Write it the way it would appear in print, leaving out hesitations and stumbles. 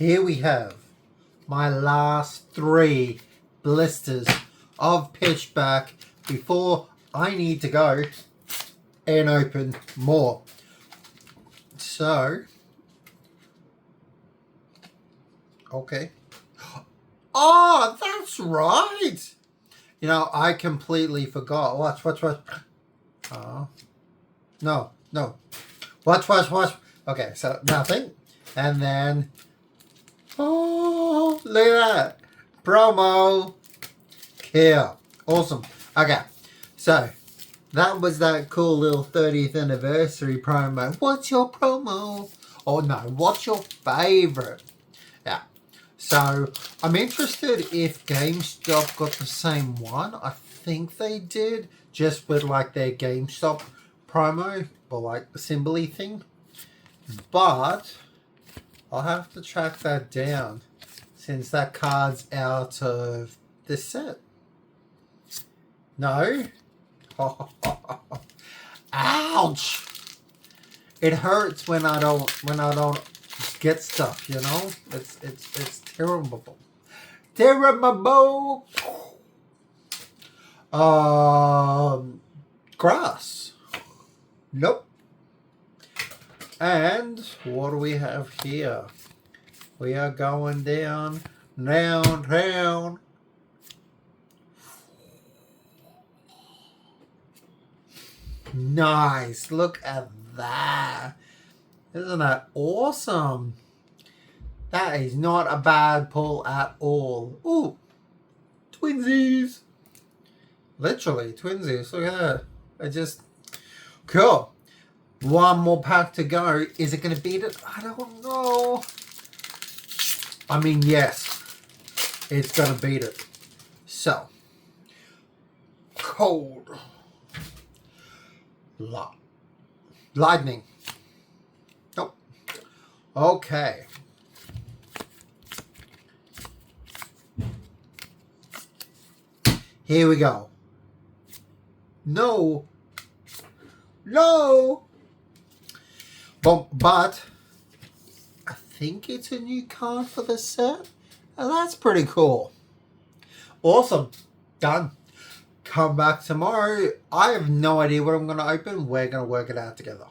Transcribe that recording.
here we have my last 3 blisters of Pitchback before I need to go and open more. So, okay. Oh, that's right. You know, I completely forgot. Watch. Oh, no. Watch. Okay, so nothing. And then, oh, look at that. Promo. Here. Awesome. Okay, so that was that cool little 30th anniversary promo. What's your promo? Oh no, what's your favorite? Yeah. So I'm interested if GameStop got the same one. I think they did, just with like their GameStop promo or like the symbol thing. But I'll have to track that down since that card's out of the set. No? Ouch! It hurts when I don't get stuff, you know? It's terrible. Terrible. Grass. Nope. And what do we have here? We are going down. Nice. Look at that. Isn't that awesome? That is not a bad pull at all. Ooh. Twinsies. Literally, twinsies. Look at that. I just... Cool. One more pack to go. Is it going to beat it? I don't know. I mean, yes. It's going to beat it. So. Cold. Lightning. Nope. Okay. Here we go. No. But I think it's a new card for the set. And that's pretty cool. Awesome. Done. Come back tomorrow. I have no idea what I'm going to open. We're going to work it out together.